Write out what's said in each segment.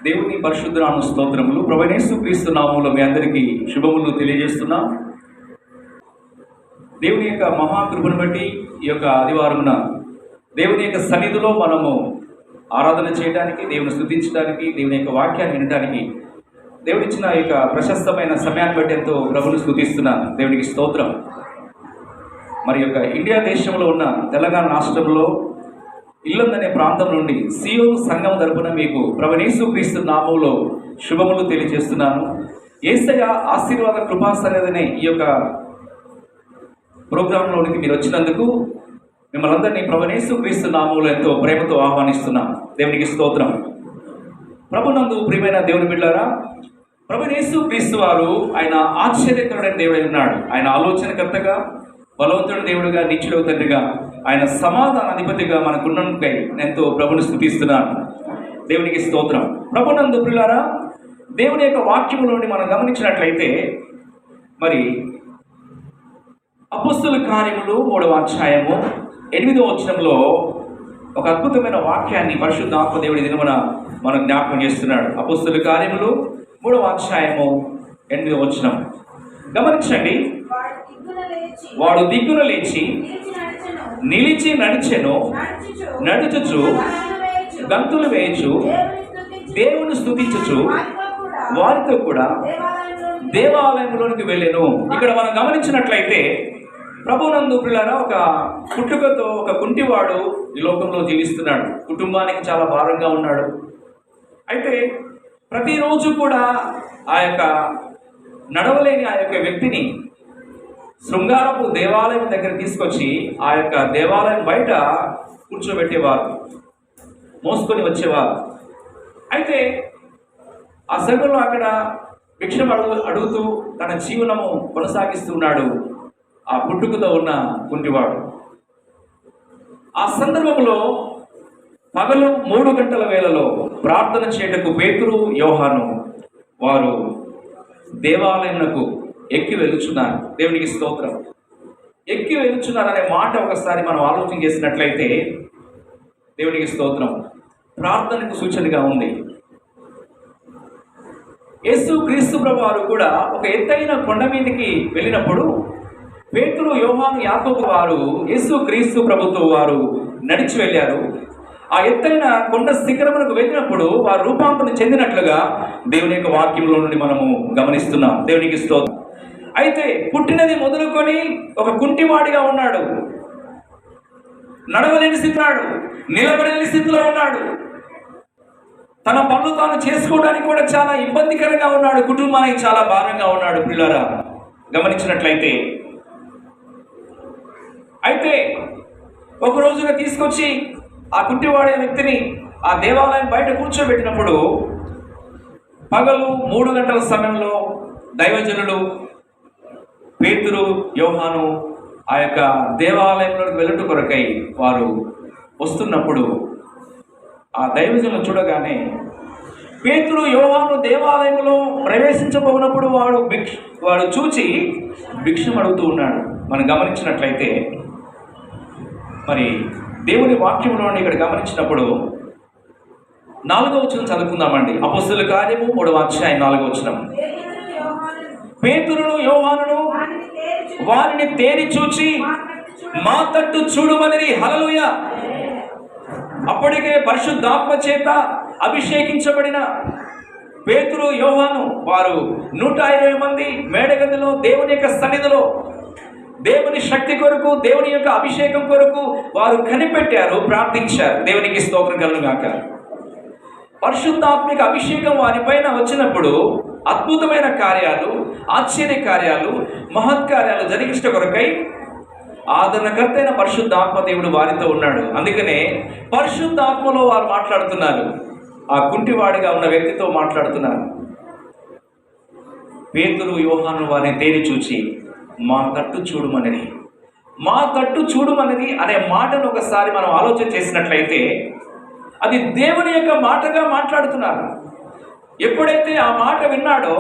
దేవుని పరిశుద్ధ నామ స్తోత్రములు. ప్రభువైన యేసుక్రీస్తు నామములో మీ అందరికీ శుభములు తెలియజేస్తున్నాం. దేవుని యొక్క మహాకృపను బట్టి ఈ యొక్క ఆదివారమున దేవుని యొక్క సన్నిధిలో మనము ఆరాధన చేయడానికి, దేవుని స్తుతించడానికి, దేవుని యొక్క వాక్యాన్ని వినడానికి దేవుడిచ్చిన యొక్క ప్రశస్తమైన సమయాన్ని బట్టి ఎంతో ప్రభువును స్తుతిస్తున్నాను. దేవునికి స్తోత్రం. మరి యొక్క ఇండియా దేశంలో ఉన్న తెలంగాణ రాష్ట్రంలో ఇల్లందు అనే ప్రాంతం నుండి సియోను సంఘం తరపున మీకు ప్రభువైన యేసుక్రీస్తు నామములో శుభములు తెలియజేస్తున్నాను. యేసయ్య ఆశీర్వాద కృపా సన్నిధిని ఈ యొక్క ప్రోగ్రాంలోనికి మీరు వచ్చినందుకు మిమ్మల్ని అందరినీ ప్రభువైన యేసుక్రీస్తు నామములో ఎంతో ప్రేమతో ఆహ్వానిస్తున్నాం. దేవునికి స్తోత్రం. ప్రభునందు ప్రియమైన దేవుని బిడ్డలారా, ప్రభువైన యేసుక్రీస్తు వారు ఆయన ఆశ్చర్యకరుడైన దేవుడై ఉన్నాడు. ఆయన ఆలోచనకర్తగా, బలవంతుడు దేవుడుగా, నిత్యుడు తండ్రిగా, ఆయన సమాధాన అధిపతిగా మనకున్నందుకై ఎంతో ప్రభుని స్తుతిస్తున్నాను. దేవునికి స్తోత్రం. ప్రభునందు ప్రియులారా, దేవుని యొక్క వాక్యములోని మనం గమనించినట్లయితే మరి అపోస్తల కార్యములు 3వ అధ్యాయము 8వ వచనంలో ఒక అద్భుతమైన వాక్యాన్ని పరిశుద్ధాత్మ దేవుడి దినమున మనం జ్ఞాపకం చేస్తున్నాడు. అపోస్తల కార్యములు 3వ అధ్యాయము 8వ వచనం గమనించండి. వాడు దిగ్గున లేచి నిలిచి నడిచెను, నడుచుచు గంతులు వేయచు దేవుని స్తుతించుచు వారితో కూడా దేవాలయంలోనికి వెళ్ళెను. ఇక్కడ మనం గమనించినట్లయితే ప్రభునందు ప్రియులారా, ఒక పుట్టుకతో ఒక కుంటివాడు ఈ లోకంలో జీవిస్తున్నాడు. కుటుంబానికి చాలా భారంగా ఉన్నాడు. అయితే ప్రతిరోజు కూడా ఆ యొక్క నడవలేని ఆ యొక్క వ్యక్తిని శృంగారపు దేవాలయం దగ్గర తీసుకొచ్చి ఆ యొక్క దేవాలయం బయట కూర్చోబెట్టేవారు, మోసుకొని వచ్చేవారు. అయితే ఆ సంఘంలో అక్కడ భిక్ష అడుగుతూ తన జీవనము కొనసాగిస్తున్నాడు ఆ పుట్టుకతో ఉన్న కుంటివాడు. ఆ సందర్భంలో పగలు 3 గంటల వేళలో ప్రార్థన చేయటకు పేతురు, యోహాను వారు దేవాలయంకు ఎక్కి వెలుచున్నారు. దేవునికి స్తోత్రం. ఎక్కి వెలుచున్నారు అనే మాట ఒకసారి మనం ఆలోచన చేసినట్లయితే దేవునికి స్తోత్రం ప్రార్థనకు సూచనగా ఉంది. యేసుక్రీస్తు ప్రభువు వారు కూడా ఒక ఎత్తైన కొండ మీదకి వెళ్ళినప్పుడు పేతురు, యోహాను, యాకోబు వారు యేసుక్రీస్తు ప్రభుతో వారు నడిచి వెళ్ళారు. ఆ ఎత్తైన కొండ శిఖరములకు వెళ్ళినప్పుడు వారు రూపాంతరం చెందినట్లుగా దేవుని యొక్క వాక్యంలో నుండి మనము గమనిస్తున్నాం. దేవునికి స్తోత్రం. అయితే పుట్టినది మొదలుకొని ఒక కుంటివాడిగా ఉన్నాడు, నడవలేని స్థితిలో ఉన్నాడు, నిలబడలేని స్థితిలో ఉన్నాడు, తన పనులు తాను చేసుకోవడానికి కూడా చాలా ఇబ్బందికరంగా ఉన్నాడు, కుటుంబానికి చాలా భారంగా ఉన్నాడు. పిల్లరా గమనించినట్లయితే అయితే ఒక రోజున తీసుకొచ్చి ఆ కుంటివాడే వ్యక్తిని ఆ దేవాలయం బయట కూర్చోబెట్టినప్పుడు పగలు 3 గంటల సమయంలో దైవజనులు పేతురు, యోహాను ఆ యొక్క దేవాలయంలోకి వెళ్ళుట కొరకై వారు వస్తున్నప్పుడు ఆ దైవజనులు చూడగానే పేతురు, యోహాను దేవాలయంలో ప్రవేశించబోనప్పుడు వాడు చూచి భిక్షం అడుగుతూ ఉన్నాడు. మనం గమనించినట్లయితే మరి దేవుని వాక్యంలోని ఇక్కడ గమనించినప్పుడు 4వ వచనం చదువుకుందామండి. అపోస్తల కార్యము 3వ అధ్యాయం 4వ వచనం. పేతురును, యోహానును వారిని తేరి చూచి మా తట్టు చూడమని హల్లెలూయా. అప్పటికే పరిశుద్ధాత్మ చేత అభిషేకించబడిన పేతురు, యోహాను వారు 120 మంది మేడగదిలో దేవుని యొక్క సన్నిధిలో దేవుని శక్తి కొరకు, దేవుని యొక్క అభిషేకం కొరకు వారు కనిపెట్టారు, ప్రార్థించారు. దేవునికి స్తోత్రం కలుగుగాక. పరిశుద్ధాత్మిక అభిషేకం వారిపైన వచ్చినప్పుడు అద్భుతమైన కార్యాలు, ఆశ్చర్య కార్యాలు, మహత్కార్యాలు జరిగించట కొరకై ఆదరణకర్త అయిన పరిశుద్ధాత్మ దేవుడు వారితో ఉన్నాడు. అందుకనే పరిశుద్ధాత్మలో వారు మాట్లాడుతున్నారు. ఆ కుంటివాడిగా ఉన్న వ్యక్తితో మాట్లాడుతున్నారు. పేతురు, యోహాను వారిని తేరి చూచి మా తట్టు చూడమని, మా తట్టు చూడమని అనే మాటను ఒకసారి మనం ఆలోచన చేసినట్లయితే అది దేవుని యొక్క మాటగా మాట్లాడుతున్నారు. ఎప్పుడైతే ఆ మాట విన్నాడో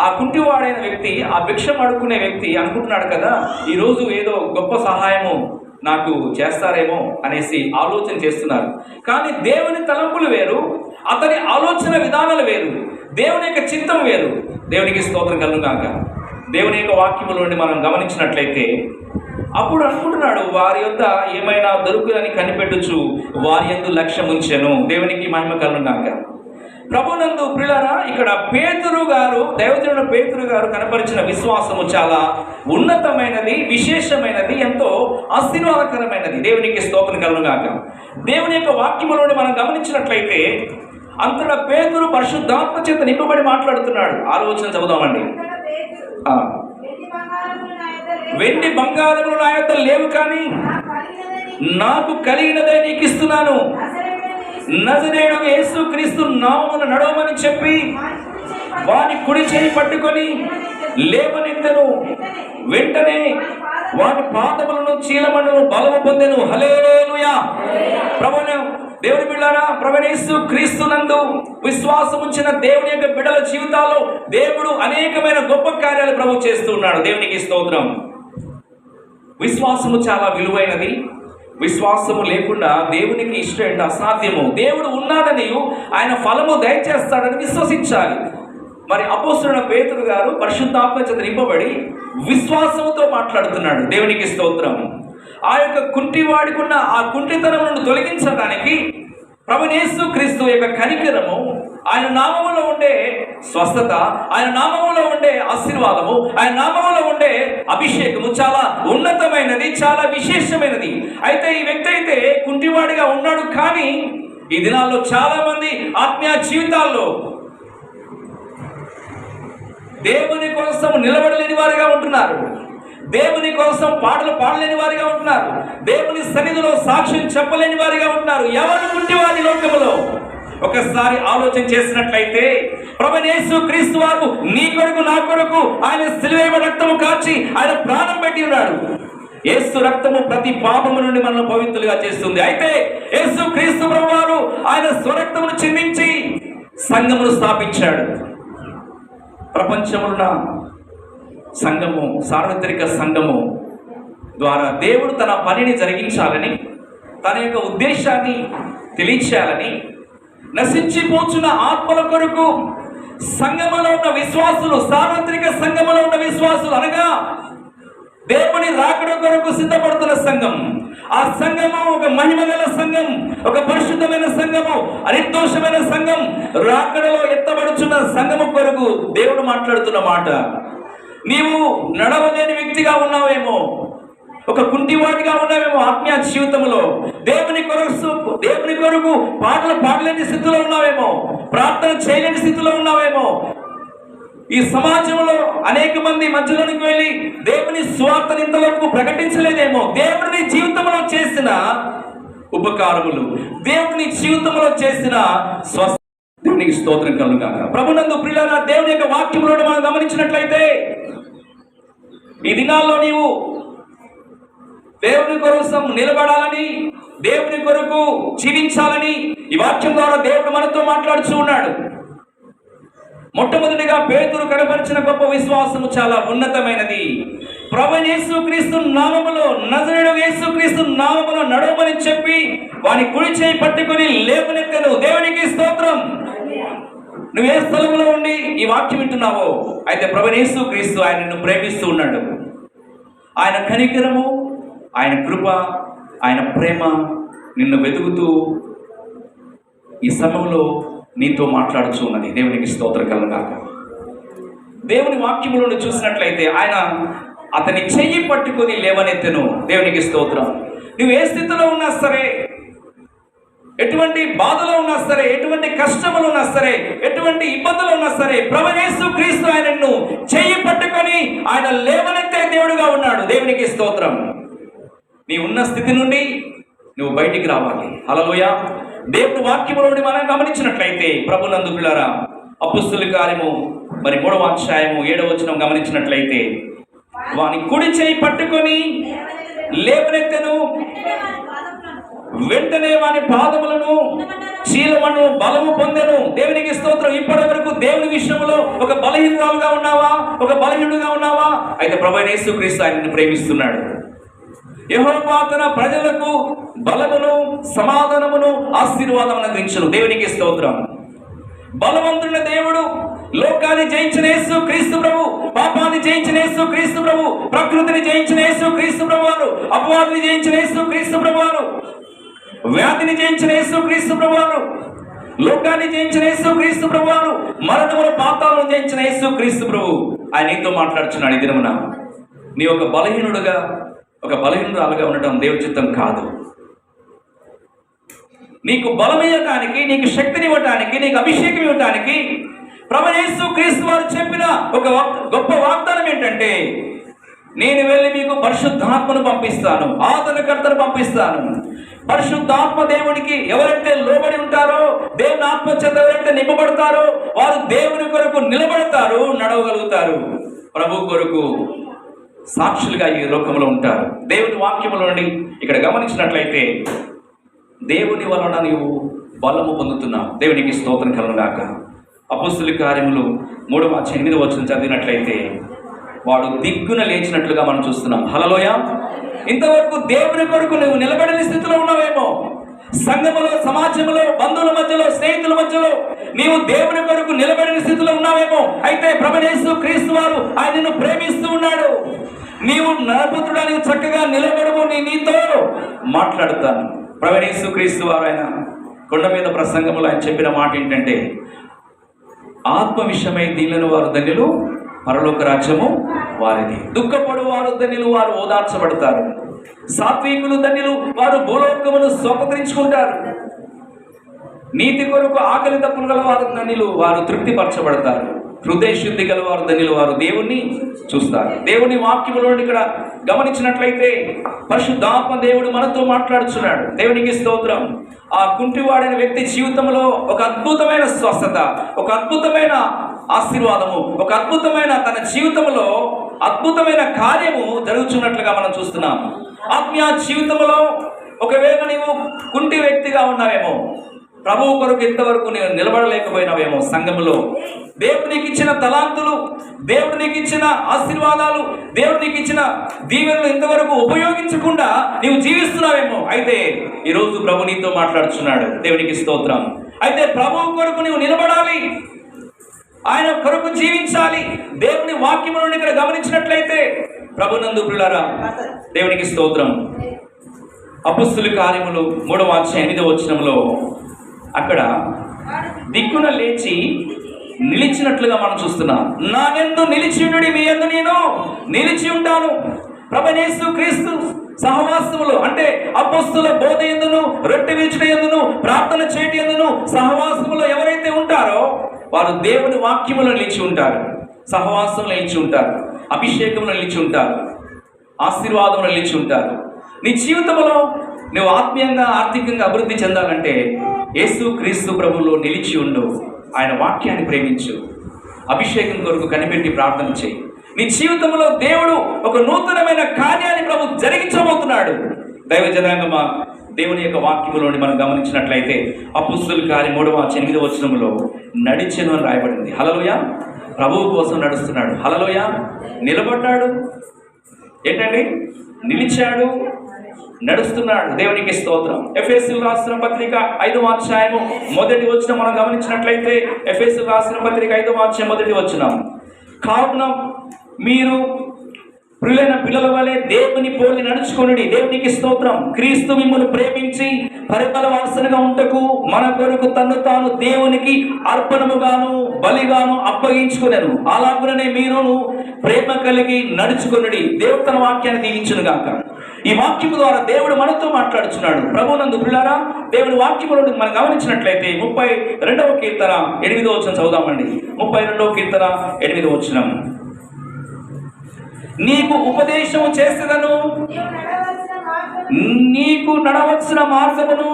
ఆ కుంటివాడైన వ్యక్తి, ఆ భిక్షం అడుక్కునే వ్యక్తి అనుకుంటున్నాడు కదా, ఈరోజు ఏదో గొప్ప సహాయము నాకు చేస్తారేమో అనేసి ఆలోచన చేస్తున్నారు. కానీ దేవుని తలంపులు వేరు, అతని ఆలోచన విధానాలు వేరు, దేవుని యొక్క చిత్తం వేరు. దేవునికి స్తోత్రం కలుగును గాక. దేవుని యొక్క వాక్యములోని మనం గమనించినట్లయితే అప్పుడు అనుకుంటున్నాడు, వారి యొద్ద ఏమైనా దొరుకులని కనిపెట్టుచు వారి యందు లక్ష్యం ఉంచెను. దేవునికి మహిమ కలుగును గాక. ప్రభునందు ప్రియులారా, ఇక్కడ పేతురు గారు, దైవజనుడు పేతురు గారు కనపరిచిన విశ్వాసము చాలా ఉన్నతమైనది, విశేషమైనది, ఎంతో ఆశీర్వాదకరమైనది. దేవునికి స్తోత్రం కలుగును గాక. దేవుని యొక్క వాక్యములోని మనం గమనించినట్లయితే అంతటా పేతురు పరిశుద్ధాత్మ చేత నింపబడి మాట్లాడుతున్నాడు. ఆలోచన చదువుదామండి. వెండి బంగారములు నా యొద్ద లేవు, కానీ నాకు కలిగినదే నీకు ఇస్తున్నాను. నజరేయుడు యేసుక్రీస్తు నామమున నడవమని చెప్పి వాని కుడి చేయి పట్టుకొని లేవనెత్తెను. వెంటనే వాని పాదములను చీలమణులను బలము పొందెను. హల్లెలూయా. ప్రభువును దేవుని బిడ్డలారా, ప్రభువైన యేసుక్రీస్తునందు విశ్వాసం ఉంచిన దేవుని యొక్క బిడ్డల జీవితాల్లో దేవుడు అనేకమైన గొప్ప కార్యాలు ప్రభు చేస్తూ ఉన్నాడు. దేవునికి స్తోత్రం. విశ్వాసము చాలా విలువైనది. విశ్వాసము లేకుండా దేవునికి ఇష్టం అసాధ్యము. దేవుడు ఉన్నాడని, ఆయన ఫలము దయచేస్తాడని విశ్వసించాలి. మరి అపోస్తలుడైన పేతురు గారు పరిశుద్ధాత్మ చేత నింపబడి విశ్వాసముతో మాట్లాడుతున్నాడు. దేవునికి స్తోత్రం. ఆ యొక్క కుంటివాడికున్న ఆ కుంటితనమును తొలగించడానికి ప్రభువైన యేసుక్రీస్తు యొక్క కనికరము, ఆయన నామములో ఉండే స్వస్థత, ఆయన నామములో ఉండే ఆశీర్వాదము, ఆయన నామములో ఉండే అభిషేకము చాలా ఉన్నతమైనది, చాలా విశేషమైనది. అయితే ఈ వ్యక్తి అయితే కుంటివాడిగా ఉన్నాడు, కానీ ఈ దినాల్లో చాలా మంది ఆత్మీయ జీవితాల్లో దేవుని కోసం నిలబడలేని వారిగా ఉంటున్నారు. దేవుని కోసం పాటలు పాడలేని వారిగా ఉంటున్నారు. దేవుని సన్నిధిలో సాక్ష్యం చెప్పలేని వారిగా ఉంటున్నారు. ఎవరు కుంటివారి లోకములో ఒకసారి ఆలోచన చేసినట్లయితే ప్రభువైన యేసుక్రీస్తు వారు నీ కొరకు నా కొరకు ఆయన శిలువ రక్తము కాచి ఆయన ప్రాణం పెట్టి ఉన్నాడు. యేసు రక్తము ప్రతి పాపము నుండి మనల్ని పవిత్రులుగా చేస్తుంది. అయితే యేసుక్రీస్తు ప్రభువు వారు ఆయన స్వరక్తమును చిందించి సంఘమును స్థాపించాడు. ప్రపంచమున్న సంఘము, సార్వత్రిక సంఘము ద్వారా దేవుడు తన పనిని జరిగించాలని, తన యొక్క ఉద్దేశాన్ని తెలియచేయాలని, నశించిపోచున్న ఆత్మల కొరకు సంఘములో ఉన్న విశ్వాసులు, సార్వత్రిక సంఘములో ఉన్న విశ్వాసులు అనగా దేవుని రాకడ కొరకు సిద్ధపడుతున్న సంఘం, ఆ సంఘము ఒక మహిమగల సంఘం, ఒక పరిశుద్ధమైన సంఘము, అనిర్దోషమైన సంఘం, రాకడలో ఎత్తబడుచున్న సంఘము కొరకు దేవుడు మాట్లాడుతున్న మాట. నీవు నడవలేని వ్యక్తిగా ఉన్నావేమో, ఒక కుంటివాడిగా ఉన్నావేమో ఆత్మీయ జీవితంలో, దేవుని కొరకు పాటలు పాడలేని స్థితిలో ఉన్నావేమో, ప్రార్థన చేయలేని స్థితిలో ఉన్నావేమో, ఈ సమాజంలో అనేక మంది మధ్యలోనికి వెళ్ళి దేవుని స్వార్థని ఇంతవరకు ప్రకటించలేదేమో. దేవుని జీవితంలో చేసిన ఉపకారములు, దేవుని జీవితంలో చేసిన స్వస్థ, దేవునికి స్తోత్రం కలుగును గాక. ప్రభునందు ప్రియులారా, దేవుని యొక్క వాక్యంలో మనం గమనించినట్లయితే ఈ దినాల్లో నీవు దేవుని కోసం నిలబడాలని, దేవుని కొరకు జీవించాలని ఈ వాక్యం ద్వారా దేవుడు మనతో మాట్లాడుతూ ఉన్నాడు. మొట్టమొదటిగా పేతురు కనపరిచిన గొప్ప విశ్వాసము చాలా ఉన్నతమైనది. ప్రభువైన యేసుక్రీస్తు నామములో, నజరేయుడు యేసుక్రీస్తు నామములో నడవమని చెప్పి వాని కుడి చేయి పట్టుకొని లేవనెత్తెను. దేవునికి స్తోత్రం. నువ్వు ఏ స్థలంలో ఉండి ఈ వాక్యం వింటున్నావో, అయితే ప్రభువైన యేసుక్రీస్తు ఆయన నిన్ను ప్రేమిస్తూ ఉన్నాడు. ఆయన కనికరము, ఆయన కృప, ఆయన ప్రేమ నిన్ను వెతుకుతూ ఈ సమయంలో నీతో మాట్లాడుచూ ఉన్నది. దేవునికి స్తోత్రం కలుగును గాక. దేవుని వాక్యములను చూసినట్లయితే ఆయన అతని చెయ్యి పట్టుకొని లేవనెత్తెను. దేవునికి స్తోత్రం. నువ్వు ఏ స్థితిలో ఉన్నా సరే, ఎటువంటి బాధలో ఉన్నా సరే, ఎటువంటి కష్టములు ఉన్నా సరే, ఎటువంటి ఇబ్బందులు ఉన్నా సరే, ప్రభువైన యేసుక్రీస్తు ఆయనను చెయ్యి పట్టుకొని ఆయన లేవనెత్తే దేవుడుగా ఉన్నాడు. దేవునికి స్తోత్రం. నీ ఉన్న స్థితి నుండి నువ్వు బయటికి రావాలి. హల్లెలూయా. దేవుని వాక్యములో నుండి మనం గమనించినట్లయితే ప్రభునందు పిల్లరా, అపొస్తలుల కార్యము 3వ అధ్యాయము 7వ వచనం గమనించినట్లయితే వాని కుడి చేయి పట్టుకొని లేవనెత్తెను. వెంటనే వాని పాదములను చీలమను బలము పొందెను. దేవునికి స్తోత్రం. ఇప్పటి వరకు దేవుని విషయంలో ఒక బలహీనురాలుగా ఉన్నావా, ఒక బలహీనుడుగా ఉన్నావా? అయితే ప్రభువైన యేసుక్రీస్తు ఆయనను ప్రేమిస్తున్నాడు. యెహోవా తన ప్రజలకు బలమును, సమాధానమును, ఆశీర్వాదమును అనుగ్రహించును. దేవునికి స్తోత్రం. బలవంతుడైన దేవుడు, లోకాన్ని జయించిన యేసు క్రీస్తు ప్రభు, పాపాన్ని జయించిన యేసు క్రీస్తు ప్రభు, ప్రకృతిని జయించిన యేసు క్రీస్తు ప్రభు వారు, అపవాదిని జయించిన యేసు క్రీస్తు ప్రభు వారు, వ్యాధిని జయించిన యేసు క్రీస్తు ప్రభు వారు, లోకాన్ని జయించిన యేసు క్రీస్తు ప్రభు వారు, మరణముల పాతాలను జయించిన యేసు క్రీస్తు ప్రభు ఆయన నీతో మాట్లాడుచున్నాడు. ఈ దినమున నీ ఒక బలహీనుడుగా, ఒక బలహీనురాలుగా ఉండటం దేవుని చిత్తం కాదు. నీకు బలం ఇవ్వటానికి, నీకు శక్తిని ఇవ్వటానికి, నీకు అభిషేకం ఇవ్వటానికి ప్రభువైన యేసు క్రీస్తు వారు చెప్పిన ఒక గొప్ప వాగ్దానం ఏంటంటే, నేను వెళ్ళి మీకు పరిశుద్ధాత్మను పంపిస్తాను, ఆదరణకర్తను పంపిస్తాను. పరిశుద్ధాత్మ దేవునికి ఎవరైతే లోబడి ఉంటారో, దేవుని ఆత్మ చేత ఎవరైతే నింపబడతారో వారు దేవుని కొరకు నిలబడతారు, నడవగలుగుతారు, ప్రభు కొరకు సాక్షులుగా ఈ లోకంలో ఉంటారు. దేవుని వాక్యములో నుండి ఇక్కడ గమనించినట్లయితే దేవుని వలన నీవు బలము పొందుతున్నావు. దేవునికి స్తోత్రం కలుగుగాక. అపొస్తలుల కార్యములు 3:8 చదివినట్లయితే వాడు దిగ్గున లేచినట్లుగా మనం చూస్తున్నాం. హల్లెలూయా. ఇంతవరకు దేవుని కొరకు నువ్వు నిలబడని స్థితిలో ఉన్నావేమో, సంఘములో, సమాజంలో, బంధువుల మధ్యలో, స్నేహితుల మధ్యలో నీవు దేవుని కొరకు నిలబడిన స్థితిలో ఉన్నావేమో. అయితే ప్రభువైన యేసు క్రీస్తు వారు ఆయనను ప్రేమిస్తూ ఉన్నాడు. నీవు నరపుత్రుడా, నీవు చక్కగా నిలబడము, నీతో మాట్లాడుతాను. ప్రభువైన యేసు క్రీస్తు వారు ఆయన కొండ మీద ప్రసంగంలో ఆయన చెప్పిన మాట ఏంటంటే, ఆత్మ విషయమై దీనులను వారు ధన్యులు, పరలోక రాజ్యము వారిది. దుఃఖపడు వారు ధన్యులు, వారు ఓదార్చబడతారు. సాత్వికులు ధన్యులు, వారు భూలోకమును స్వతంత్రించుకుంటారు. నీతి కొరకు ఆకలి తప్పులు గల వారు ధన్యులు, వారు తృప్తిపరచబడతారు. హృదయ శుద్ధి గల వారు ధన్యులు, వారు దేవుణ్ణి చూస్తారు. దేవుని వాక్యములో ఇక్కడ గమనించినట్లయితే పరిశుద్ధాత్మ దేవుడు మనతో మాట్లాడుచున్నాడు. దేవునికి స్తోత్రం. ఆ కుంటివాడైన వ్యక్తి జీవితంలో ఒక అద్భుతమైన స్వస్థత, ఒక అద్భుతమైన ఆశీర్వాదము, ఒక అద్భుతమైన తన జీవితంలో అద్భుతమైన కార్యము జరుగుతున్నట్లుగా మనం చూస్తున్నాం. ఆత్మీయ జీవితంలో ఒకవేళ నీవు కుంటి వ్యక్తిగా ఉన్నావేమో, ప్రభువు కొరకు ఇంతవరకు నేను నిలబడలేకపోయినావేమో, సంఘములో దేవుడు నీకు ఇచ్చిన తలాంతులు, దేవుడు నీకు ఇచ్చిన ఆశీర్వాదాలు, దేవుడు నీకు ఇచ్చిన దీవెనలు ఇంతవరకు ఉపయోగించకుండా నీవు జీవిస్తున్నావేమో. అయితే ఈరోజు ప్రభు నీతో మాట్లాడుచున్నాడు. దేవునికి స్తోత్రం. అయితే ప్రభువు కొరకు నీవు నిలబడాలి, ఆయన కొరకు జీవించాలి. దేవుని వాక్యములను ఇక్కడ గమనించినట్లయితే ప్రభునందు ప్రియులారా, దేవునికి స్తోత్రం. అపొస్తలుల కార్యములు 3:8 అక్కడ దిక్కున లేచి నిలిచినట్లుగా మనం చూస్తున్నాం. నా యందు నిలిచి ఉండుడి, మీ యందు నేను నిలిచి ఉంటాను. ప్రభువైన యేసు క్రీస్తు సహవాసములో, అంటే అపొస్తలుల బోధ యందును, రొట్టె విరుచుట యందును, ప్రార్థన చేయట యందును సహవాసములో ఎవరైతే ఉంటారో వారు దేవుని వాక్యములో నిలిచి ఉంటారు, సహవాసంలో నిలిచి ఉంటారు, అభిషేకంలో నిలిచి ఉంటారు, ఆశీర్వాదంలో నిలిచి ఉంటారు. నీ జీవితంలో నువ్వు ఆత్మీయంగా, ఆర్థికంగా అభివృద్ధి చెందాలంటే యేసు క్రీస్తు ప్రభువులో నిలిచి ఉండు. ఆయన వాక్యాన్ని ప్రేమించు, అభిషేకం కొరకు కనిపెట్టి ప్రార్థన చేయి. నీ జీవితంలో దేవుడు ఒక నూతనమైన కార్యాన్ని ప్రభు జరిగించబోతున్నాడు. దైవ జనాంగమా, దేవుని యొక్క వాక్యములోని మనం గమనించినట్లయితే అపొస్తలుల కార్యం 3:8 నడిచెను అని రాయబడింది. హల్లెలూయా. ప్రభువు కోసం నడుస్తున్నాడు. హల్లెలూయా. నిలబడ్డాడు, ఏంటండి, నిలిచాడు, నడుస్తున్నాడు. దేవునికి స్తోత్రం. ఎఫెసీయులకు రాసిన పత్రిక 5:1 మనం గమనించినట్లయితే ఎఫెసీయులకు రాసిన పత్రిక 5:1 కావున మీరు ప్రియులైన పిల్లల వలె దేవుని పోలి నడుచుకొనుడి. దేవునికి స్తోత్రం. క్రీస్తు మిమ్మల్ని ప్రేమించి పరిమళ వాసనగా ఉంటకు మన కొరకు తన్ను తాను దేవునికి అర్పణముగాను బలిగాను అప్పగించుకునేను. అలాగుననే మీరును ప్రేమ కలిగి నడుచుకొనుడి. దేవుడు తన వాక్యాన్ని దీవించును గాక. ఈ వాక్యము ద్వారా దేవుడు మనతో మాట్లాడుచున్నాడు. ప్రభువునందు ప్రియులారా, దేవుని వాక్యములో మనం గమనించినట్లయితే 32వ కీర్తన 8వ చదువుదామండి. 32వ కీర్తన 8వ నీకు ఉపదేశము చేసేదను, నీకు నడవలసిన మార్గమును,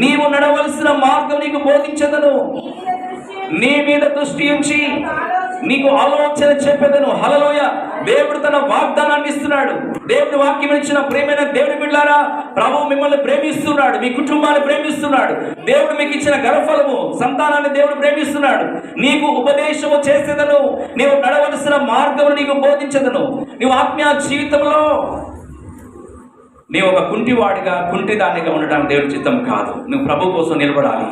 నీవు నడవలసిన మార్గం నీకు బోధించదను, నీ మీద దృష్టి ఉంచి నీకు ఆలోచన చెప్పేదను. హల్లెలూయా. దేవుడు తన వాగ్దానాన్ని ఇస్తున్నాడు. దేవుడి వాక్యం ఇచ్చిన ప్రేమైన దేవుని బిడ్డలారా, ప్రభువు మిమ్మల్ని ప్రేమిస్తున్నాడు, మీ కుటుంబాన్ని ప్రేమిస్తున్నాడు. దేవుడు మీకు ఇచ్చిన గర్భఫలము, సంతానాన్ని దేవుడు ప్రేమిస్తున్నాడు. నీకు ఉపదేశము చేసేదను, నీవు నడవలసిన మార్గము నీకు బోధించదను. నీవు ఆత్మీయ జీవితంలో నీవు ఒక కుంటివాడిగా కుంటిదానిగా ఉండడానికి దేవుని చిత్తం కాదు. నువ్వు ప్రభు కోసం నిలబడాలి,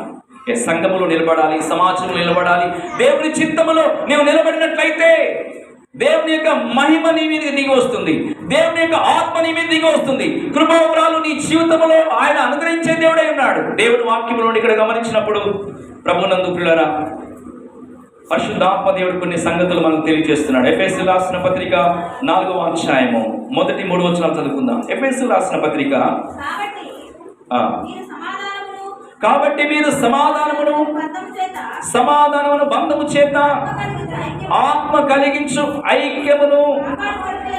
సంఘములో నిలబడాలి, సమాజంలో నిలబడాలి. దేవుని చిత్తములో నీవు నిలబడినట్లయితే దేవుని యొక్క మహిమ నీ మీద దిగి వస్తుంది, దేవుని యొక్క ఆత్మ నీ మీద దిగి వస్తుంది. కృపావరాలు నీ జీవితంలో ఆయన అనుగ్రహించే దేవుడై ఉన్నాడు. దేవుని వాక్యంలో ఇక్కడ గమనించినప్పుడు ప్రభునందు ప్రియులారా, పరిశుద్ధాత్మ దేవుడు కొన్ని సంగతులు మనకు తెలియజేస్తున్నాడు. ఎఫెసీయులకు రాసిన పత్రిక 4వ అధ్యాయము మొదటి 3 వచనాలు చదువుకుందాం. ఎఫెసీయులకు రాసిన పత్రిక కాబట్టి మీరు సమాధానమును బంధము చేత ఆత్మ కలిగించు ఐక్యమును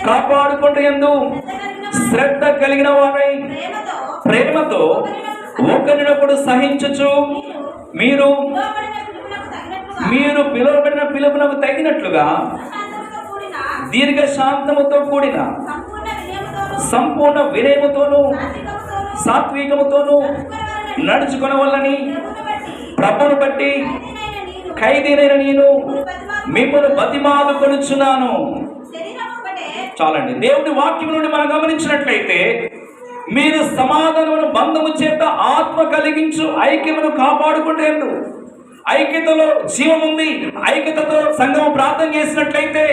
కాపాడుకుంటూ శ్రద్ధ కలిగిన వారై ప్రేమతో ఒకరినొకడు సహించుచు మీరు పిలువబడిన పిలుపునకు తగినట్లుగా దీర్ఘశాంతముతో కూడిన సంపూర్ణ వినయముతోను సాత్వికముతోను నడుచుకొనవలెనని ప్రభువును బట్టి ఖైదీనైన నేను మిమ్మల్ని బతిమాలుకొనుచున్నాను. చాలండి. దేవుని వాక్యం నుండి మనం గమనించినట్లయితే, మీరు సమాధానమును బంధము చేత ఆత్మ కలిగించు ఐక్యమును కాపాడుకుంటేందు, ఐక్యతలో జీవం ఉంది. ఐక్యతతో సంఘం ప్రార్థన చేసినట్లయితే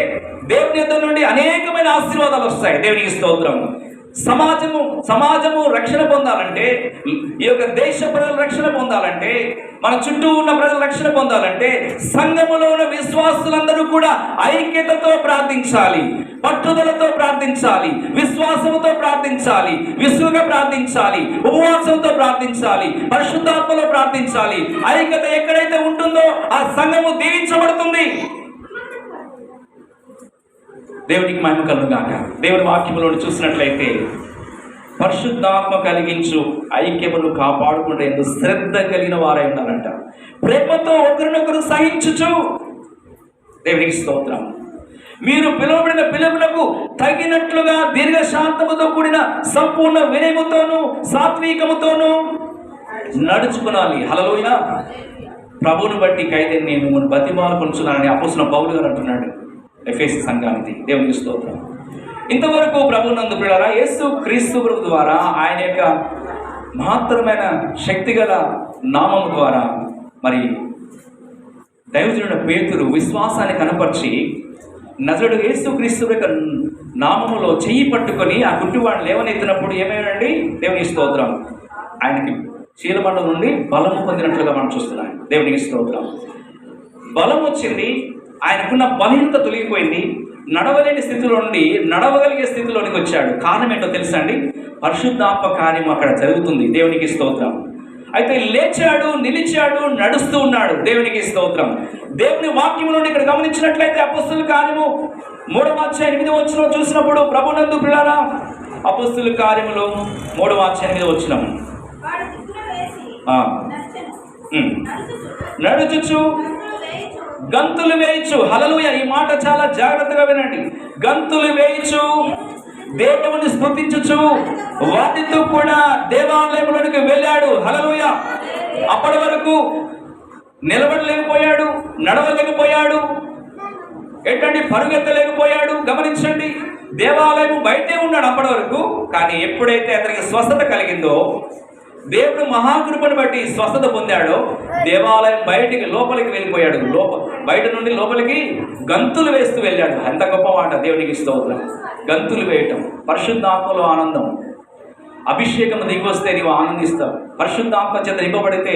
దేవుని యొద్ద నుండి అనేకమైన ఆశీర్వాదాలు వస్తాయి. దేవునికి స్తోత్రం. సమాజము రక్షణ పొందాలంటే, ఈ యొక్క దేశ ప్రజలు రక్షణ పొందాలంటే, మన చుట్టూ ఉన్న ప్రజలు రక్షణ పొందాలంటే సంఘములో ఉన్న విశ్వాసులందరూ కూడా ఐక్యతతో ప్రార్థించాలి, పట్టుదలతో ప్రార్థించాలి, విశ్వాసముతో ప్రార్థించాలి, విసుగుగా ప్రార్థించాలి, ఉపవాసంతో ప్రార్థించాలి, పరిశుద్ధాత్మలో ప్రార్థించాలి. ఐక్యత ఎక్కడైతే ఉంటుందో ఆ సంఘము దీవించబడుతుంది. దేవునికి మహిమ కలుగును గాక. దేవుని వాక్యములో చూసినట్లయితే, పరిశుద్ధాత్మ కలిగించు ఐక్యమును కాపాడుకుంటే ఎందుకు శ్రద్ధ కలిగిన వారై ఉన్నారంట. ప్రేమతో ఒకరినొకరు సహించుచు, దేవునికి స్తోత్రం. మీరు పిలువబడిన పిలుపునకు తగినట్లుగా దీర్ఘశాంతముతో కూడిన సంపూర్ణ వినయముతోను సాత్వికముతోను నడుచుకునాలి. హల్లెలూయా. ప్రభువును బట్టి ఖైదీని నేను మిమ్మల్ని బతిమాలుకొనుచున్నానని అపోస్తలుడైన పౌలు గారు అంటున్నాడు ఎఫెసీ సంఘానికి. దేవునికి స్తోత్రం. ఇంతవరకు ప్రభువునందు ప్రియులారా, యేసు క్రీస్తు ప్రభు ద్వారా, ఆయన యొక్క మహత్తరమైన శక్తిగల నామము ద్వారా మరి దైవజనుడు పేతురు విశ్వాసాన్ని కనపరిచి నజరుడు యేసు క్రీస్తు యొక్క నామములో చెయ్యి పట్టుకొని ఆ గుడ్డివాడిని లేవనెత్తినప్పుడు ఏమేనండి? దేవునికి స్తోత్రం. ఆయనకి చీలమండ నుండి బలము పొందినట్లుగా మనం చూస్తున్నాం. దేవునికి స్తోత్రం. బలం వచ్చింది, ఆయనకున్న బలహీనత తొలగిపోయింది. నడవలేని స్థితిలో నుండి నడవగలిగే స్థితిలోనికి వచ్చాడు. కారణం ఏంటో తెలుసా అండి? పరిశుద్ధాత్మ కార్యం అక్కడ జరుగుతుంది. దేవునికి స్తోత్రం. అయితే లేచాడు, నిలిచాడు, నడుస్తూ ఉన్నాడు. దేవునికి స్తోత్రం. దేవుని వాక్యం నుండి ఇక్కడ గమనించినట్లయితే అపోస్తలుల కార్యము 3వ అధ్యాయం 8వ వచనం చూసినప్పుడు, ప్రభునందు ప్రియులారా, అపోస్తలుల కార్యములు 3వ అధ్యాయం 8వ వచనం, నడుచుచు గంతులు వేయచ్చు. హల్లెలూయా. ఈ మాట చాలా జాగ్రత్తగా వినండి. గంతులు వేయచ్చు, దేవుని స్తుతించుచు వాటితో కూడా దేవాలయంలోనికి వెళ్ళాడు. హల్లెలూయా. అప్పటి వరకు నిలబడలేకపోయాడు, నడవలేకపోయాడు, ఏంటంటే పరుగెత్తలేకపోయాడు. గమనించండి, దేవాలయం బయటే ఉన్నాడు అప్పటి వరకు. కానీ ఎప్పుడైతే అతనికి స్వస్థత కలిగిందో, దేవుడు మహాకృపను బట్టి స్వస్థత పొందాడో, దేవాలయం బయటికి లోపలికి వెళ్ళిపోయాడు. బయట నుండి లోపలికి గంతులు వేస్తూ వెళ్ళాడు. ఎంత గొప్ప మాట! దేవునికి స్తోత్రం. గంతులు వేయటం, పరిశుద్ధాత్మలో ఆనందం. అభిషేకం దిగి వస్తే నీవు ఆనందిస్తావు. పరిశుద్ధాత్మ చేత నింపబడితే,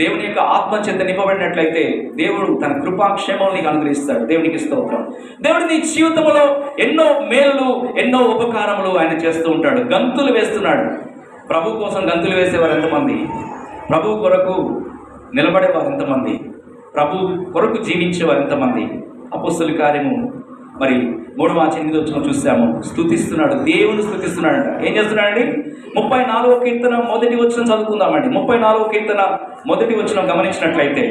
దేవుని యొక్క ఆత్మ చేత నింపబడినట్లయితే దేవుడు తన కృపాక్షేమం నీకు అనుగ్రహిస్తాడు. దేవునికి స్తోత్రం. దేవుడు నీ జీవితంలో ఎన్నో మేలు, ఎన్నో ఉపకారములు ఆయన చేస్తూ ఉంటాడు. గంతులు వేస్తున్నాడు. ప్రభు కోసం గంతులు వేసేవారు ఎంతమంది? ప్రభు కొరకు నిలబడేవారు ఎంతమంది? ప్రభు కొరకు జీవించేవారు ఎంతమంది? అపోస్తలుల కార్యము మరి 3వ అధ్యాయం చూసాము. స్తుతిస్తున్నాడు, దేవుని స్తుతిస్తున్నాడంట. ఏం చేస్తున్నాడండి? 34వ కీర్తన 1వ వచనం చదువుకుందామండి. 34వ కీర్తన 1వ వచనం గమనించినట్లయితే,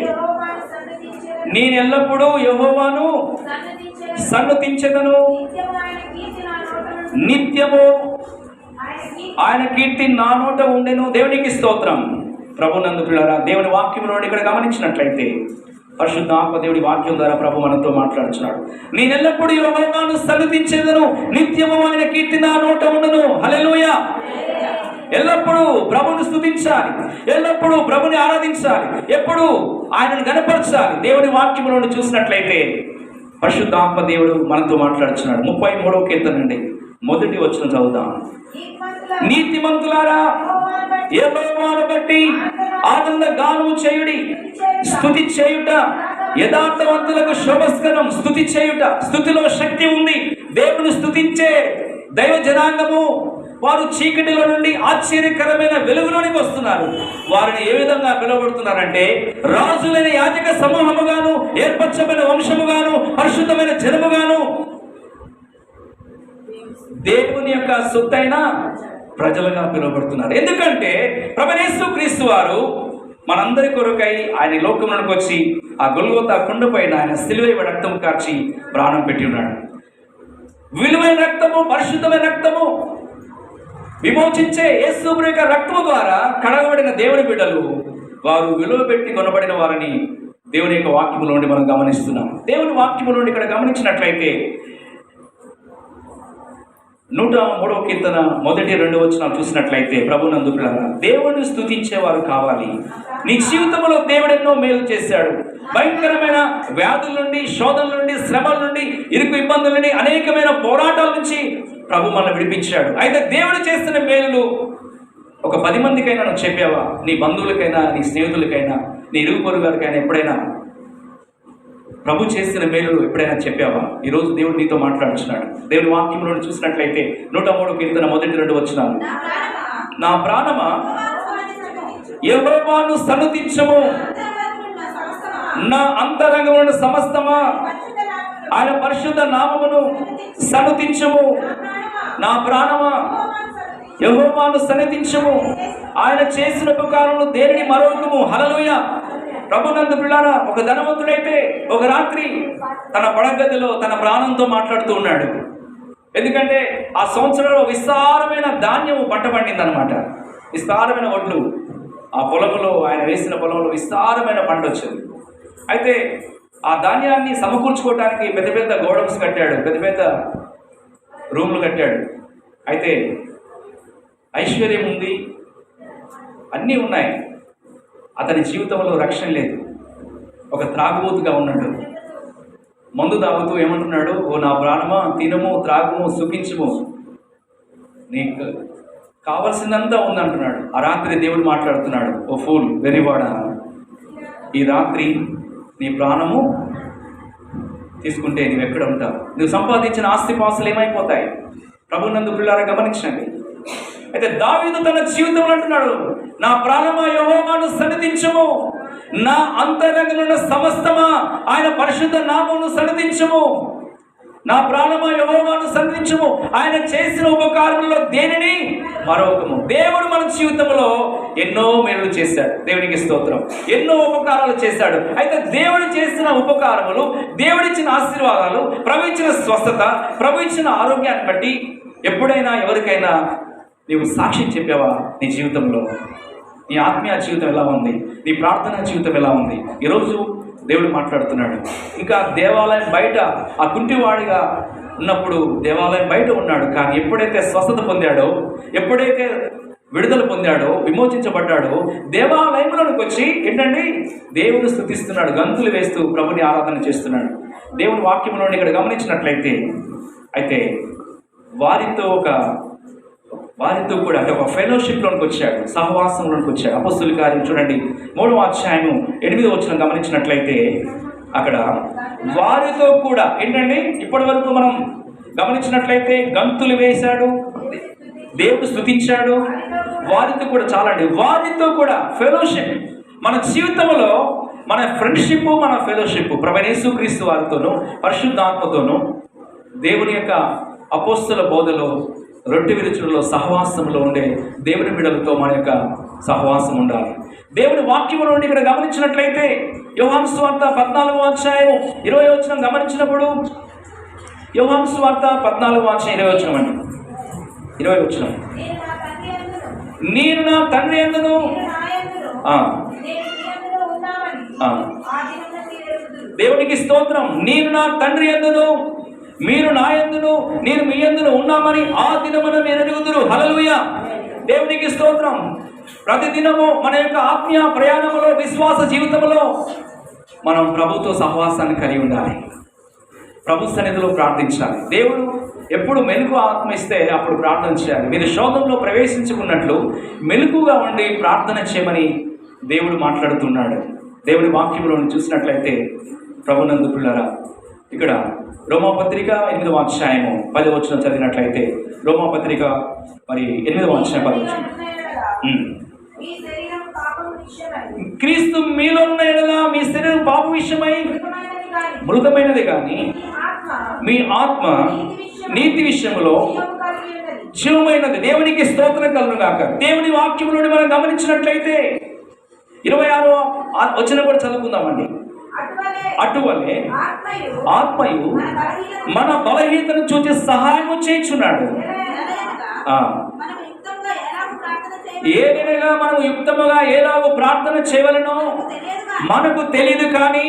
నేను ఎల్లప్పుడూ యెహోవాను సన్నుతించెదను, నిత్యము ఆయన కీర్తి నా నోట ఉండెను. దేవునికి స్తోత్రం. ప్రభునందు ప్రియులారా, దేవుని వాక్యంలో ఇక్కడ గమనించినట్లయితే పరిశుద్ధాత్మ దేవుడి వాక్యం ద్వారా ప్రభు మనతో మాట్లాడుచున్నాడు. నేను ఎల్లప్పుడూ యెహోవాను స్తుతించెదను, నిత్యము ఆయన కీర్తి నా నోట ఉండును. హల్లెలూయా. ఎల్లప్పుడూ ప్రభుని స్తుతించాలి, ఎల్లప్పుడూ ప్రభుని ఆరాధించాలి, ఎప్పుడు ఆయనను గణపరచాలి. దేవుని వాక్యము నుండి చూసినట్లయితే పరిశుద్ధాత్మ దేవుడు మనతో మాట్లాడుచున్నాడు. 33వ కీర్తన నుండి మొదటి వచనం చదువుదాం. నీతిమంతులారా యెహోవాను బట్టి ఆనంద గానము చేయుడి, స్తుతి చేయుట యథార్థవంతులకు శోభస్కరం. స్తుతి చేయుట, స్తుతిలో శక్తి ఉంది. దేవుని స్తుతించే దైవ జనాంగము వారు చీకటిలో నుండి ఆశ్చర్యకరమైన వెలుగులోనికి వస్తున్నారు. వారిని ఏ విధంగా పిలువబడుతున్నారంటే రాజులైన యాజక సమూహముగాను, ఏర్పరచబడిన వంశముగాను, పరిశుద్ధమైన జనముగాను, దేవుని యొక్క సొత్తైన ప్రజలుగా పిలువబడుతున్నారు. ఎందుకంటే ప్రభువైన యేసుక్రీస్తు వారు మనందరి కొరకై ఆయన లోకమునకు వచ్చి ఆ గొల్గోతా కొండ పైన ఆయన సిలువ రక్తం కార్చి ప్రాణం పెట్టి ఉన్నాడు. విలువైన రక్తము, పరిశుద్ధమైన రక్తము, విమోచించే యేసు యొక్క రక్తము ద్వారా కడగబడిన దేవుని బిడ్డలు, వారు విలువ పెట్టి కొనబడిన వారిని దేవుని యొక్క వాక్యములో నుండి మనం గమనిస్తున్నాం. దేవుని వాక్యములో నుండి ఇక్కడ గమనించినట్లయితే 103వ కీర్తన 1-2 వచనాలు చూసినట్లయితే ప్రభునందు పిల్లలారా, దేవుని స్తుతించేవారు కావాలి. నీ జీవితంలో దేవుడు ఎన్నో మేలు చేశాడు. భయంకరమైన వ్యాధుల నుండి, శోధనల నుండి, శ్రమల నుండి, ఇరుకు ఇబ్బందుల నుండి, అనేకమైన పోరాటాల నుంచి ప్రభు మనల్ని విడిపించాడు. అయితే దేవుడు చేసిన మేలులు ఒక 10 మందికైనా నువ్వు చెప్పావా? నీ బంధువులకైనా, నీ స్నేహితులకైనా, నీ ఇరుగు పొరుగు గారికైనా ఎప్పుడైనా ప్రభు చేసిన మేలులు ఎప్పుడైనా చెప్పావా? ఈరోజు దేవుడు నీతో మాట్లాడుచున్నాడు. దేవుని వాక్యంలో చూసినట్లయితే 103వ కీర్తన 1-2 వచనాలు. నా ప్రాణమా యెహోవాను స్తుతించుము, నా అంతరంగమున సమస్తమా ఆయన పరిశుద్ధ నామమును స్తుతించుము. నా ప్రాణమా యెహోవాను స్తుతించుము, ఆయన చేసిన ఉపకారములు దేనిని మరొకము. హల్లెలూయా. ప్రభునందు పిల్లారా, ఒక ధనవంతుడైతే ఒక రాత్రి తన పడగదిలో తన ప్రాణంతో మాట్లాడుతూ ఉన్నాడు. ఎందుకంటే ఆ సంవత్సరంలో విస్తారమైన ధాన్యము పంట పండింది అనమాట. విస్తారమైన వడ్లు ఆ పొలంలో, ఆయన వేసిన పొలంలో విస్తారమైన పంట వచ్చింది. అయితే ఆ ధాన్యాన్ని సమకూర్చుకోవడానికి పెద్ద పెద్ద గోడౌన్స్ కట్టాడు, పెద్ద పెద్ద రూమ్లు కట్టాడు. అయితే ఐశ్వర్యం ఉంది, అన్నీ ఉన్నాయి. అతని జీవితంలో రక్షణ లేదు. ఒక త్రాగుబోతుగా ఉన్నాడు. మందు తాగుతూ ఏమంటున్నాడు? ఓ నా ప్రాణమా, తినము, త్రాగుము, సుఖించుము, నీకు కావలసిందంతా ఉందంటున్నాడు. ఆ రాత్రి దేవుడు మాట్లాడుతున్నాడు, ఓ ఫూల్, వెర్రివాడా, ఈ రాత్రి నీ ప్రాణము తీసుకుంటే నువ్వు ఎక్కడ ఉంటావు? నువ్వు సంపాదించిన ఆస్తిపాస్తులు ఏమైపోతాయి? ప్రభునందు పిల్లారా గమనించండి. అయితే దావీదు తన జీవితంలో అంటున్నాడు, నా ప్రాణమా యెహోవాను స్తుతించుము, నా అంతరంగమున సమస్తమా ఆయన పరిశుద్ధ నామమును స్తుతించుము. నా ప్రాణమా యెహోవాను స్తుతించుము, ఆయన చేసిన ఉపకారములలో దేనిని మరొకము. దేవుడు మన జీవితంలో ఎన్నో మేలు చేశాడు. దేవునికి స్తోత్రం. ఎన్నో ఉపకారాలు చేశాడు. అయితే దేవుడు చేసిన ఉపకారములు, దేవుడిచ్చిన ఆశీర్వాదాలు, ప్రభు ఇచ్చిన స్వస్థత, ప్రభు ఇచ్చిన ఆరోగ్యాన్ని బట్టి ఎప్పుడైనా ఎవరికైనా నీవు సాక్ష్యం చెప్పావా? నీ జీవితంలో నీ ఆత్మీయ జీవితం ఎలా ఉంది? నీ ప్రార్థనా జీవితం ఎలా ఉంది? ఈరోజు దేవుడు మాట్లాడుతున్నాడు. ఇంకా దేవాలయం బయట ఆ కుంటివాడిగా ఉన్నప్పుడు దేవాలయం బయట ఉన్నాడు. కానీ ఎప్పుడైతే స్వస్థత పొందాడో, ఎప్పుడైతే విడుదల పొందాడో, విమోచించబడ్డాడో, దేవాలయంలోనికి వచ్చి ఏంటండి దేవుడు స్తుతిస్తున్నాడు, గంతులు వేస్తూ ప్రభుని ఆరాధన చేస్తున్నాడు. దేవుని వాక్యంలో ఇక్కడ గమనించినట్లయితే అయితే వారితో కూడా అంటే ఒక ఫెలోషిప్లోనికి వచ్చాడు, సహవాసంలోనికి వచ్చాడు. అపొస్తలుల కార్యం చూడండి 3వ అధ్యాయం 8వ వచనం గమనించినట్లయితే అక్కడ వారితో కూడా ఏంటండి ఇప్పటి వరకు మనం గమనించినట్లయితే గంతులు వేశాడు, దేవుడు స్తుతించాడు. వారితో కూడా చాలా అండి, వారితో కూడా ఫెలోషిప్. మన జీవితంలో మన ఫ్రెండ్షిప్, మన ఫెలోషిప్ ప్రభువైన యేసుక్రీస్తు వారితోనూ, పరిశుద్ధాత్మతోనూ, దేవుని యొక్క అపొస్తల బోధలో, రొట్టె విరుచులలో, సహవాసంలో ఉండే దేవుని బిడ్డలతో మన యొక్క సహవాసం ఉండాలి. దేవుని వాక్యములో నుండి ఇక్కడ గమనించినట్లయితే యోహాను సువార్త 14వ అధ్యాయం 20వ వచనం గమనించినప్పుడు, యోహాను సువార్త 14వ అధ్యాయం 20వ వచనం అండి, 20వ వచనం, నేను నా తండ్రి యందును దేవునికి స్తోత్రం. నేను నా తండ్రి యందును మీరు నా యందును నేను మీ యందును ఉన్నామని ఆ దినమున మీరు ఎరుగుదురు. హల్లెలూయా. దేవునికి స్తోత్రం. ప్రతిదినము మన యొక్క ఆత్మీయ ప్రయాణములో, విశ్వాస జీవితంలో మనం ప్రభుతో సహవాసాన్ని కలిగి ఉండాలి. ప్రభు సన్నిధిలో ప్రార్థించాలి. దేవుడు ఎప్పుడు మెలకు ఆత్మ ఇస్తే అప్పుడు ప్రార్థన చేయాలి. మీరు శోధంలో ప్రవేశించుకున్నట్లు మెలకుగా ఉండి ప్రార్థన చేయమని దేవుడు మాట్లాడుతున్నాడు. దేవుడి వాక్యంలో చూసినట్లయితే ప్రభునందు పిల్లరా, ఇక్కడ రోమాపత్రిక 8వ అధ్యాయము 10వ వచనం చదివినట్లయితే, రోమాపత్రిక మరి 8వ అధ్యాయం 10వ వచనం, క్రీస్తు మీలో ఉన్న ఎడల మీ శరీరం పాప విషయమై మృతమైనది కానీ మీ ఆత్మ నీతి విషయంలో జీవమైనది. దేవునికి స్తోత్రం కలుగును గాక. దేవుని వాక్యం నుండి మనం గమనించినట్లయితే 26వ వచనం కూడా చదువుకుందామండి. అటువలే ఆత్మయు మన బలహీనతను చూసి సహాయము చేయుచున్నాడు. ఏదైనా మనం యుక్తముగా ఎలాగో ప్రార్థన చేయవలనో మనకు తెలియదు, కానీ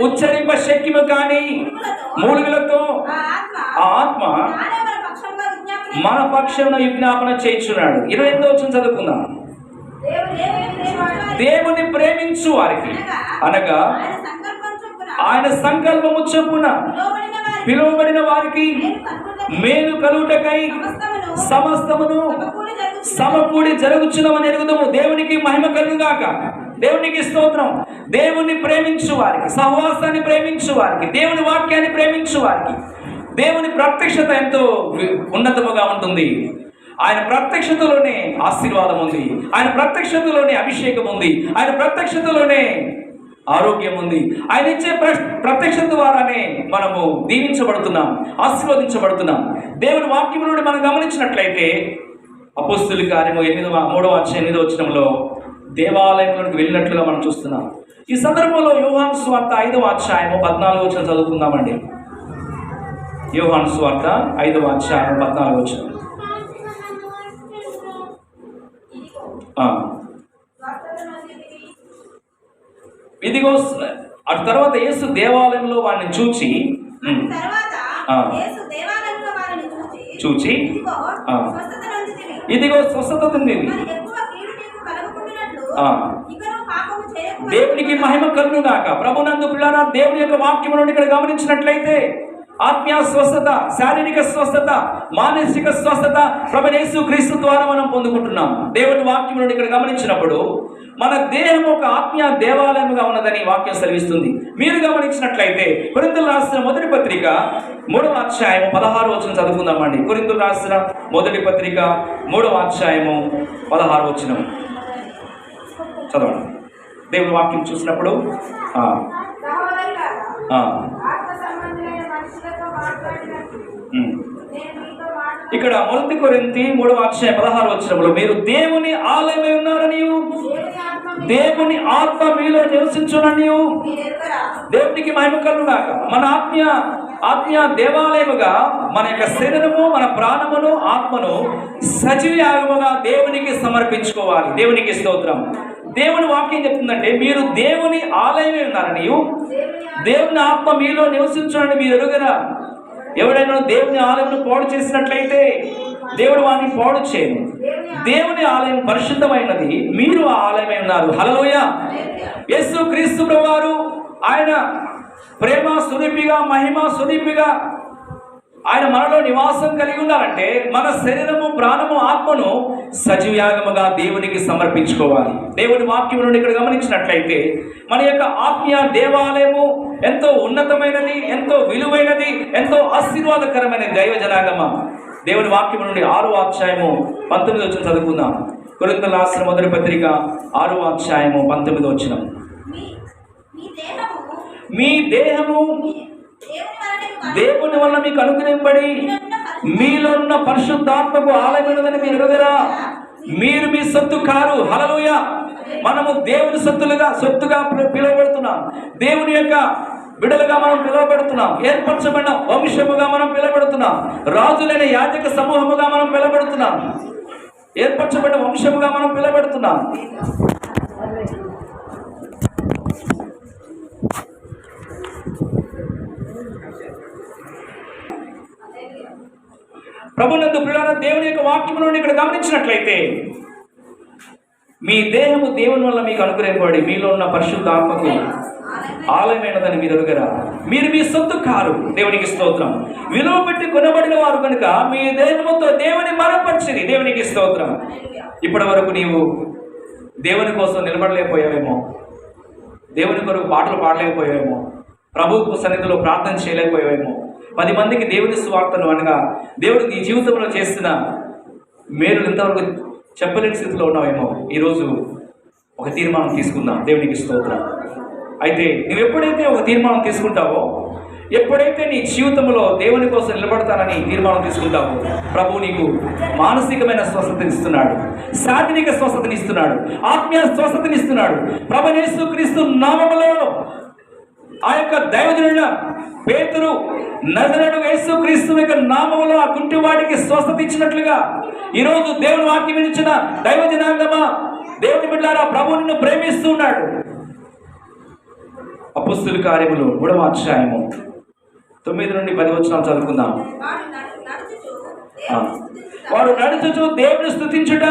ఉచ్చరింప శక్యము కానీ మూలుగులతో ఆ ఆత్మ మన పక్షంలో విజ్ఞాపన చేయుచున్నాడు. 28వ వచనం చదువుకుందాం. దేవుని ప్రేమించు వారికి అనగా ఆయన సంకల్పము చొప్పున పిలువబడిన వారికి మేలు కలుగుటకై సమస్తమును సమకూడి జరుగుచున్నవని ఎరుగుదము. దేవునికి మహిమ కలుగుగాక. దేవునికి స్తోత్రం. దేవుని ప్రేమించు వారికి, సహవాసాన్ని ప్రేమించు వారికి, దేవుని వాక్యాన్ని ప్రేమించు వారికి దేవుని ప్రత్యక్షత ఎంతో ఉన్నతముగా ఉంటుంది. ఆయన ప్రత్యక్షతలోనే ఆశీర్వాదం ఉంది, ఆయన ప్రత్యక్షతలోనే అభిషేకం ఉంది, ఆయన ప్రత్యక్షతలోనే ఆరోగ్యం ఉంది. ఆయన ఇచ్చే ప్రత్యక్షత ద్వారానే మనము దీవించబడుతున్నాం, ఆశీర్వదించబడుతున్నాం. దేవుని వాక్యం నుండి మనం గమనించినట్లయితే అపోస్తలుల కార్యము 3వ అధ్యాయం 8వ వచనంలో దేవాలయంలోకి వెళ్ళినట్లుగా మనం చూస్తున్నాం. ఈ సందర్భంలో యోహాను సువార్త 5వ అధ్యాయము 14వ వచనం చదువుకుందామండి. యోహాను సువార్త 5వ అధ్యాయం 14వ వచనం. ఇదిగో అటు తర్వాత యేసు దేవాలయంలో వాడిని చూచి ఇదిగో స్వస్థత ఉంది. దేవునికి మహిమ కలుగును గాక. ప్రభునందు పిల్లరా, దేవుని యొక్క వాక్యం నుండి ఇక్కడ గమనించినట్లయితే ఆత్మీయ స్వస్థత, శారీరక స్వస్థత, మానసిక స్వస్థత ప్రభువైన యేసుక్రీస్తు ద్వారా మనం పొందుకుంటున్నాం. దేవుని వాక్యం నుండి ఇక్కడ గమనించినప్పుడు మన దేహం ఒక ఆత్మీయ దేవాలయముగా ఉన్నదని వాక్యం సెలవిస్తుంది. మీరు గమనించినట్లయితే కొరింథీయులకు రాసిన మొదటి పత్రిక 3వ అధ్యాయము 16వ వచనం చదువుకుందామండి. కొరింథీయులకు రాసిన మొదటి పత్రిక 3వ అధ్యాయము 16వ వచనం చదవండి. దేవుని వాక్యం చూసినప్పుడు ఇక్కడ 1 కొరింథీ 3వ అధ్యాయం 16వ వచనంలో మీరు దేవుని ఆలయమై ఉన్నారని, దేవుని ఆత్మ మీలో నివసించునని దేవునికి మహిమ కలుగుగాక. మన ఆత్మీయ దేవాలయముగా మన యొక్క శరీరము, మన ప్రాణమును, ఆత్మను సజీవ యాగముగా దేవునికి సమర్పించుకోవాలి. దేవునికి స్తోత్రం. దేవుని వాక్యం చెప్తుందంటే మీరు దేవుని ఆలయమే ఉన్నారని, దేవుని ఆత్మ మీలో నివసించునని మీరు ఎరుగరా. ఎవడైనా దేవుని ఆలయం పాడు చేసినట్లయితే దేవుడు వారిని పాడు చేయను. దేవుని ఆలయం పరిశుద్ధమైనది, మీరు ఆ ఆలయమై ఉన్నారు. హల్లెలూయా. యేసుక్రీస్తు ప్రభువారు ఆయన ప్రేమ స్వరూపిగా, మహిమ స్వరూపిగా ఆయన మనలో నివాసం కలిగి ఉన్నారంటే మన శరీరము, ప్రాణము, ఆత్మను సజీవయాగముగా దేవునికి సమర్పించుకోవాలి. దేవుని వాక్యం నుండి ఇక్కడ గమనించినట్లయితే మన యొక్క ఆత్మీయ దేవాలయము ఎంతో ఉన్నతమైనది, ఎంతో విలువైనది, ఎంతో ఆశీర్వాదకరమైనది. దైవ జనాగమ దేవుని వాక్యం నుండి 6వ అధ్యాయము 19వ వచనం చదువుకుందాం. కొరింథీయులకు రాసిన మొదటి పత్రిక 6వ అధ్యాయము 19వ వచనం. మీ దేహము దేవుని వల్ల మీకు అనుగ్రహింపబడి మీలో ఉన్న పరిశుద్ధాత్మకు ఆలయమైనదని మీరు ఎరుగరా. మీరు మీ సొత్తు కారు. హల్లెలూయా. మనము దేవుని సొత్తుగా పిలువబడుతున్నాం. దేవుని యొక్క బిడ్డలుగా మనం పిలువబడుతున్నాం. ఏర్పరచబడిన వంశముగా మనం పిలువబడుతున్నాం. రాజులైన యాజక సమూహముగా మనం పిలువబడుతున్నాం. ఏర్పరచబడిన వంశముగా మనం పిలువబడుతున్నాం. ప్రభునందు ప్రియులారా, దేవుని యొక్క వాక్యము నుండి ఇక్కడ గమనించినట్లయితే, మీ దేహము దేవుని వల్ల మీకు అనుగ్రహింపబడి మీలో ఉన్న పరిశుద్ధ ఆత్మకు ఆలయమైనదని మీరు ఎరుగరా? మీరు మీ సొత్తు కారు. దేవునికి స్తోత్రం. విలువ పెట్టి కొనబడిన వారు కనుక మీ దేహముతో దేవుని మరపరిచిరి. దేవునికి స్తోత్రం. ఇప్పటి వరకు నీవు దేవుని కోసం నిలబడలేకపోయావేమో, దేవుని కొరకు పాటలు పాడలేకపోయావేమో, ప్రభువు సన్నిధిలో ప్రార్థన చేయలేకపోయావేమో, 10 మందికి దేవుని సువార్తను అనగా దేవుడు నీ జీవితంలో చేసిన మేలు ఇంతవరకు చెప్పలేని స్థితిలో ఉన్నావేమో. ఈరోజు ఒక తీర్మానం తీసుకుందాం. దేవునికి స్తోత్రం. అయితే నువ్వు ఎప్పుడైతే ఒక తీర్మానం తీసుకుంటావో, ఎప్పుడైతే నీ జీవితంలో దేవుని కోసం నిలబడతానని తీర్మానం తీసుకుంటావో, ప్రభు నీకు మానసికమైన స్వస్థతనిస్తున్నాడు, శారీరక స్వస్థతనిస్తున్నాడు, ఆత్మీయ స్వస్థతనిస్తున్నాడు. ప్రభు యేసుక్రీస్తు నామములో ఆ యొక్క దైవజనుల పేతురు నజరేయుడు యేసుక్రీస్తు యొక్క నామములో ఆ కుంటివాడికి స్వస్థత ఇచ్చినట్లుగా ఈరోజు దేవుని వాక్యం ఇచ్చిన దైవజనాంగమా, దేవుని బిడ్డలారా, ప్రభు నిన్ను ప్రేమిస్తున్నాడు. అపొస్తలుల కార్యములు 3వ అధ్యాయము 9 నుండి 10 వచనాలు చదువుకుందాం. వాడు నడుచుచు దేవుని స్తుతించుట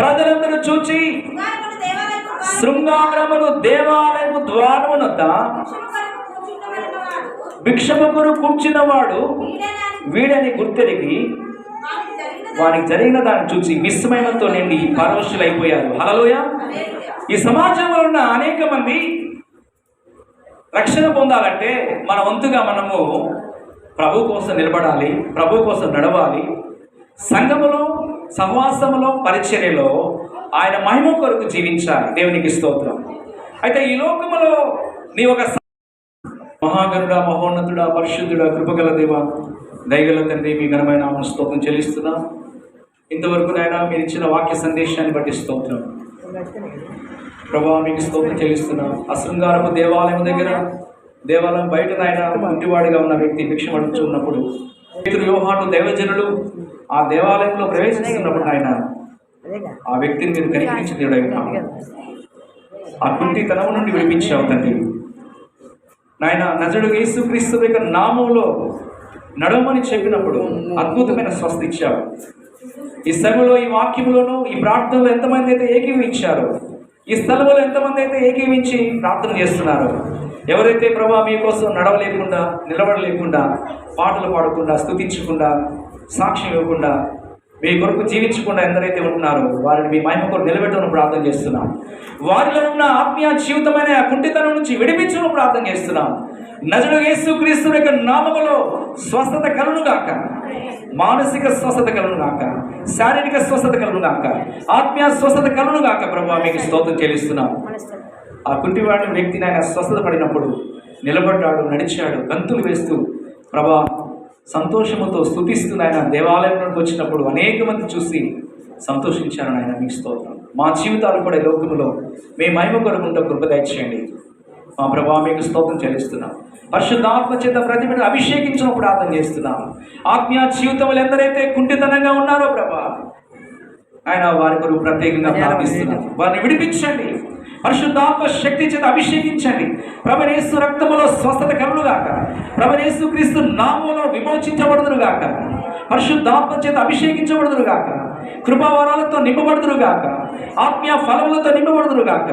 ప్రజలందరూ చూచి శృంగారమును దేవాలయము ద్వారమునొద్ద భిక్షము కొరకు కూర్చున్న వాడు వీడని గుర్తెరిగి వారికి జరిగిన దాన్ని చూసి విస్మయంతో నిండి పరవశులైపోయారు. హల్లెలూయా. ఈ సమాజంలో ఉన్న అనేక మంది రక్షణ పొందాలంటే మన వంతుగా మనము ప్రభు కోసం నిలబడాలి, ప్రభు కోసం నడవాలి, సంఘములో, సహవాసములో, పరిచర్యలో ఆయన మహిమ కొరకు జీవించాలి. దేవునికి స్తోత్రం. అయితే ఈ లోకములో నీ ఒక మహాగరుడా, మహోన్నతుడా, పరిశుద్ధుడా, కృపగల దేవ, దయగల తండ్రి, మీ ఘనమైన నామమున స్తోత్రం చెల్లిస్తున్నా. ఇంతవరకు నాయన మీరు ఇచ్చిన వాక్య సందేశాన్ని బట్టి స్తోత్రం ప్రభా, మీకు స్తోత్రం చెల్లిస్తున్నా. అశృంగారపు దేవాలయం దగ్గర, దేవాలయం బయట నాయన ఇంటివాడిగా ఉన్న వ్యక్తి భిక్షం అడుగుతున్నప్పుడు, పేతురు, యోహాను దైవజనులు ఆ దేవాలయంలో ప్రవేశిస్తున్నప్పుడు ఆయన ఆ వ్యక్తిని మీరు కనిపించి దేవుడై ఉన్నాము. ఆ కుంటితనం నుండి విడిపించావు తండ్రి నాయన. నజరేయుడు యేసుక్రీస్తు యొక్క నామంలో నడవమని చెప్పినప్పుడు అద్భుతమైన స్వస్థ ఇచ్చావు. ఈ శ్రమలో, ఈ వాక్యంలోనూ, ఈ ప్రార్థనలో ఎంతమంది అయితే ఏకీవించారో, ఈ స్థలంలో ఎంతమంది అయితే ఏకీవించి ప్రార్థన చేస్తున్నారు, ఎవరైతే ప్రభా మీకోసం నడవలేకుండా, నిలబడలేకుండా, పాటలు పాడకుండా, స్తుతించకుండా, సాక్ష్యం ఇవ్వకుండా, మీ కొరకు జీవించకుండా ఎందరైతే ఉంటున్నారో వారిని మీ మహిమ కొరకు నిలబెట్టడం ప్రార్థన చేస్తున్నాం. వారిలో ఉన్న ఆత్మీయ జీవితమైన ఆ కుంటితనం నుంచి విడిపించడం ప్రార్థన చేస్తున్నాం. నజరేయుడు యేసుక్రీస్తు యొక్క నామములో స్వస్థత కలుగును గాక, మానసిక స్వస్థత కలుగును గాక, శారీరక స్వస్థత కలుగును గాక, ఆత్మీయ స్వస్థత కలుగును గాక. ప్రభు మీకు స్తోత్రం చెల్లిస్తున్నాం. ఆ కుంటివాడి వ్యక్తిని ఆయన స్వస్థత పడినప్పుడు నిలబడ్డాడు, నడిచాడు, గంతులు వేస్తూ ప్రభా సంతోషముతో స్తుతిస్తూ ఆయన దేవాలయంలోకి వచ్చినప్పుడు అనేక మంది చూసి సంతోషించారు. ఆయన మీకు స్తోత్రం. మా జీవితాలు కూడా ఈ లోకములో మీ మహిమ కొరకు ఉంటే కృప దయచేయండి. మా ప్రభా మీకు స్తోత్రం చెల్లిస్తున్నాం. పరిశుద్ధాత్మ చేత ప్రతి బిడ్డను అభిషేకించడం ప్రార్థన చేస్తున్నాం. ఆత్మీయ జీవితంలో ఎందరైతే కుంటితనంగా ఉన్నారో ప్రభా ఆయన వారి కొరకు ప్రత్యేకంగా ప్రార్థిస్తున్నాం. వారిని విడిపించండి, పరిశుద్ధాత్మ శక్తి చేత అభిషేకించండి. ప్రభువు యేసు రక్తములో స్వస్థత కలుగుగాక, ప్రభువు యేసు క్రీస్తు నామములో విమోచించబడుదురుగాక, పరిశుద్ధాత్మ చేత అభిషేకించబడుదురుగాక, కృపావరాలతో నింపబడుదురుగాక, ఆత్మీయ ఫలములతో నింపబడుదురుగాక.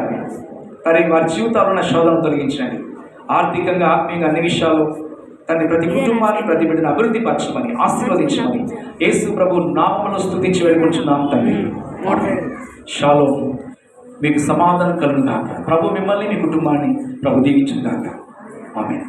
మరి వారి జీవితాల్లో ఉన్న శోధనను తొలగించండి. ఆర్థికంగా, ఆత్మీయంగా అన్ని విషయాలు తండ్రి ప్రతి కుటుంబాన్ని, ప్రతి బిడ్డను అభివృద్ధి పరచమని, ఆశీర్వదించమని యేసు ప్రభు నామములో స్తుతించి వేడుకుంటున్నాం తండ్రి. షాలోమ్. మీకు సమాధానం కలుగుగాక. ప్రభు మిమ్మల్ని, మీ కుటుంబాన్ని ప్రభు దీవించుగాక. ఆమేన్.